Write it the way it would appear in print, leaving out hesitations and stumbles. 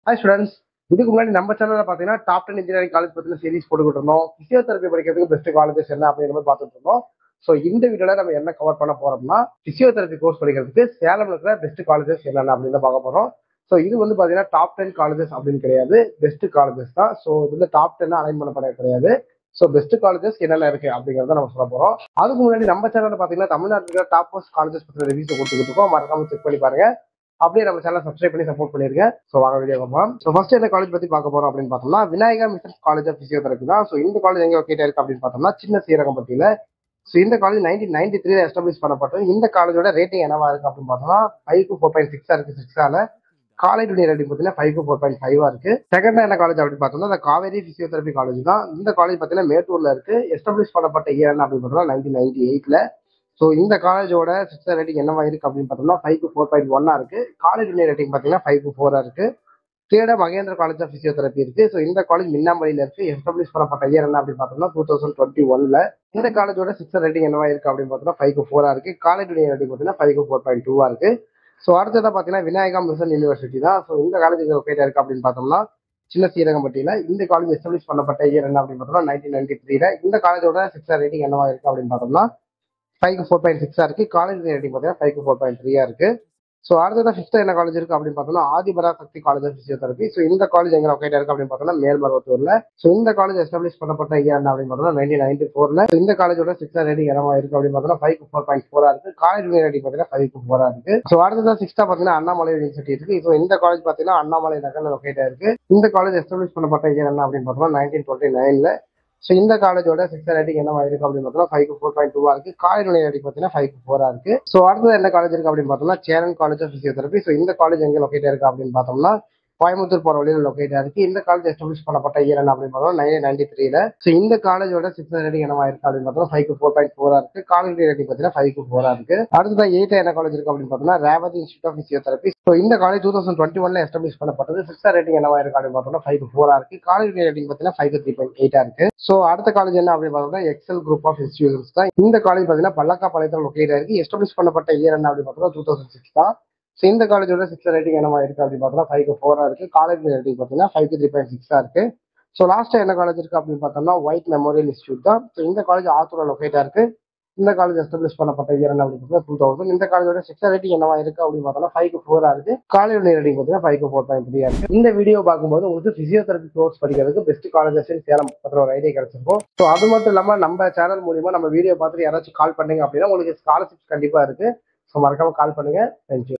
Hi students. இதுக்கு முன்னாடி நம்ம சேனல்ல பாத்தீங்கன்னா டாப் 10 இன்ஜினியரிங் காலேஜ் பத்தின சீரிஸ் போட்டுக்கிட்டு இருந்தோம். பிசியோதெரபி படிக்கிறதுக்கு பெஸ்ட் காலேஜஸ் என்ன அப்படிங்கிற மாதிரி பார்த்துட்டு இருந்தோம். ஸோ இந்த வீடியோல நம்ம என்ன கவர் பண்ண போறோம்னா பிசியோதெரபி கோர்ஸ் படிக்கிறதுக்கு சேலம்ல இருக்கிற பெஸ்ட் காலேஜஸ் என்னென்ன அப்படின்னு பார்க்க போறோம். ஸோ இது வந்து பாத்தீங்கன்னா டாப் 10 காலேஜஸ் அப்படின்னு கிடையாது, பெஸ்ட் காலேஜஸ் தான். ஸோ இதுல டாப் 10 அலைன் பண்ண கிடையாது. ஸோ பெஸ்ட் காலேஜஸ் என்னென்ன இருக்கு அப்படிங்கறத நம்ம சொல்ல போறோம். அதுக்கு முன்னாடி நம்ம சேனல்ல பாத்தீங்கன்னா தமிழ்நாட்டில் டாப் மோஸ்ட் காலேஜஸ் பத்தின ரிவ்யூஸ் கொடுத்துக்கிட்டு இருக்கோம். மறக்காம செக் பண்ணி பாருங்க. அப்படியே நம்ம சேனல் சப்ஸ்கிரைப் பண்ணி சப்போர்ட் பண்ணிருக்கேன். ஸோ வாங்க வீடியோ பார்க்கலாம். ஸோ ஃபர்ஸ்ட் இந்த காலேஜ் பத்தி பார்க்க போறோம் அப்படின்னு பார்த்தோம்னா Vinayaka missions college of physiotherapy தான். ஸோ இந்த காலேஜ் எங்க லொக்கேட் இருக்கு அப்படின்னு பார்த்தோம்னா சின்ன சீரகம்பட்டியில. ஸோ இந்த காலேஜ் 1993 எஸ்டாப்ளிஷ் பண்ணப்பட்டது. இந்த காலேஜோட ரேட்டிங் என்னவா இருக்கு அப்படின்னு பார்த்தோம்னா 5-4.6 இருக்கு. 6 காலேஜ் ரேட்டிங் பார்த்தீங்கன்னா 5-4.5 இருக்கு. செகண்ட் என்ன காலேஜ் அப்படின்னு பார்த்தோம்னா இந்த காவேரி பிசியோதெரபி காலேஜ் தான். இந்த காலேஜ் பார்த்தீங்கன்னா மேட்டூர்ல இருக்கு. எஸ்டாப்ளிஷ் பண்ணப்பட்ட இயர் என்ன அப்படின்னு பார்த்தோம்னா 1998ல. ஸோ இந்த காலேஜோட சிக்ஸர் ரேட்டிங் என்னவா இருக்கு அப்படின்னு பார்த்தோம்னா 5-4.1 இருக்கு. காலேஜ் ரேட்டிங் பார்த்தீங்கன்னா 5-4 இருக்கு. தேர்டா மகேந்திர காலேஜ் ஆஃப் பிசியோதெரபி இருக்கு. ஸோ இந்த காலேஜ் மின்னாம்பள்ளியில இருக்கு. எஸ்டாப்ளிஷ் பண்ணப்பட்ட இயர் என்ன அப்படின்னு பார்த்தோம்னா 2021ல. இந்த காலேஜோட சிக்ஸர் ரேட்டிங் என்னவா இருக்கு அப்படின்னு பார்த்தோம்னா 5-4 இருக்கு. காலேஜ் ரேட்டிங் பார்த்தீங்கன்னா 5-4.2 இருக்கு. ஸோ அடுத்ததா பார்த்தீங்கன்னா விநாயகா மிஷன் யூனிவர்சிட்டி தான். ஸோ இந்த காலேஜ் லொக்கேட் இருக்கு அப்படின்னு பார்த்தோம்னா சின்ன சீரகம்பட்டியில. இந்த காலேஜ் எஸ்டாப்ளிஷ் பண்ணப்பட்ட இயர் என்ன அப்படின்னு பார்த்தோம்னா 1993ல. இந்த காலேஜோட சிக்ஸர் ரேட்டிங் என்னவா இருக்கு அப்படின்னு பார்த்தோம்னா 5-4.6 இருக்கு. காலேஜ் ரேட்டிங் பார்த்தீங்கன்னா 5-4.3 இருக்கு. ஸோ அடுத்ததான் ஃபிஃப்த் என்ன காலேஜ் இருக்கு அப்படின்னு பார்த்தோம்னா Adhiparasakthi college of physiotherapy. So இந்த காலேஜ் எங்க லொக்கேட் இருக்கு அப்படின்னு பார்த்தோம்னா மேல்மருவத்தூர்ல. ஸோ இந்த காலேஜ் எஸ்டாப்ளிஷ் பண்ணப்பட்ட இயர் என்ன அப்படின்னு பார்த்தோம்னா 1994ல. இந்த காலேஜோட சிக்ஸர் ரேட்டிங் என்னவா இருக்கு அப்படின்னு பார்த்தோம்னா 5-4.4 இருக்கு. காலேஜ் ரேட்டிங் பார்த்தீங்கன்னா 5-4 இருக்கு. ஸோ அடுத்ததான் சிக்ஸ்டா பார்த்தீங்கன்னா அண்ணாமலை யூனிவர்சிட்டி இருக்கு. ஸோ இந்த காலேஜ் பார்த்தீங்கன்னா அண்ணாமலை நகர்ல லொக்கேட் இருக்கு. இந்த காலேஜ் எஸ்டாப்ளிஷ் பண்ணப்பட்ட இயர் என்ன அப்படின்னு பார்த்தோம்னா 1929ல. ஸோ இந்த காலேஜோட சிக்ஸர் ரேட்டிங் என்னவா இருக்கு அப்படின்னு பார்த்தோம்னா 5-4.2 இருக்கு. காலேஜ் ரேட்டிங் பார்த்தீங்கன்னா 5-4 இருக்கு. ஸோ அடுத்தது என்ன காலேஜ் இருக்கு அப்படின்னு பார்த்தோம்னா Cheran college of physiotherapy. So இந்த காலேஜ் எங்க லொக்கேட் இருக்கு அப்படின்னு பார்த்தோம்னா கோயம்புத்தூர் போற வழியில் லொக்கேட் இருக்கு. இந்த காலேஜ் எஸ்டாப்ளிஷ் பண்ணப்பட்ட இயர் என்ன அப்படின்னு பார்த்தோம்னா 1993ல. ஸோ இந்த காலேஜோட சிக்ஸர் ரேட்டிங் என்னவா இருக்கு அப்படின்னு பார்த்தோம்னா 5-4.4 இருக்கு. காலேஜ் ரேட்டிங் பார்த்தீங்கன்னா 5-4 இருக்கு. அடுத்ததான் எயிட் என்ன காலேஜ் இருக்கு அப்படின்னு பார்த்தோம்னா Revathi institute of physiotherapy. So இந்த காலேஜ் 2021ல எஸ்டாப்ளிஷ் பண்ணப்பட்டது. சிக்ஸர் ரேட்டிங் என்னவா இருக்கு அப்படின்னு பார்த்தோம்னா 5-4 இருக்கு. காலேஜ் ரேட்டிங் பார்த்தீங்கன்னா 5-3.8 இருக்கு. ஸோ அடுத்த காலேஜ் என்ன அப்படின்னு பார்த்தோம்னா எக்ஸல் குரூப் ஆஃப் இன்ஸ்டியூஷன்ஸ் தான். இந்த காலேஜ் பார்த்தீங்கன்னா பல்லக்காபாளையத்தில் லொக்கேட் இருக்கு. எஸ்டாப்ளிஷ் பண்ணப்பட்ட இயர் என்ன அப்படின்னு பார்த்தோம்னா 2006 தான். ஸோ இந்த காலேஜோட சிக்ஸர் ரேட்டிங் என்னவா இருக்கு அப்படின்னு பார்த்தோம்னா 5-4 இருக்கு. காலேஜ் ரேட்டிங் பார்த்தீங்கன்னா 5-3.6 இருக்கு. ஸோ லாஸ்டா என்ன காலேஜ் இருக்கு அப்படின்னு பார்த்தோம்னா ஒயிட் மெமோரியல் இன்ஸ்டியூட் தான். ஸோ இந்த காலேஜ் ஆத்தூர்ல லொக்கேட்டா இருக்கு. இந்த காலேஜ் எஸ்டாப்ளிஷ் பண்ணப்பட்ட இயர் என்ன அப்படின்னு பார்த்தீங்கன்னா 2000. இந்த காலேஜோட சிக்ஸர் ரேட்டிங் என்னவா இருக்கு அப்படின்னு பார்த்தோம்னா 5-4 இருக்கு. காலேஜ் ரேட்டிங் பார்த்தீங்கன்னா 5-4.3 இருக்கு. இந்த வீடியோ பார்க்கும்போது உங்களுக்கு பிசியோதெரபி கோர்ஸ் படிக்கிறதுக்கு பெஸ்ட் காலேஜஸ் சேலம் பத்திர ஒரு ஐடியா கிடைச்சிருக்கும். ஸோ அது மட்டும் இல்லாம நம்ம சேனல் மூலியமா நம்ம வீடியோ பார்த்துட்டு யாராச்சும் கால் பண்ணீங்க அப்படின்னா உங்களுக்கு ஸ்காலர்ஷிப்ஸ் கண்டிப்பா இருக்கு. ஸோ மறக்காம கால் பண்ணுங்க. தேங்க்யூ.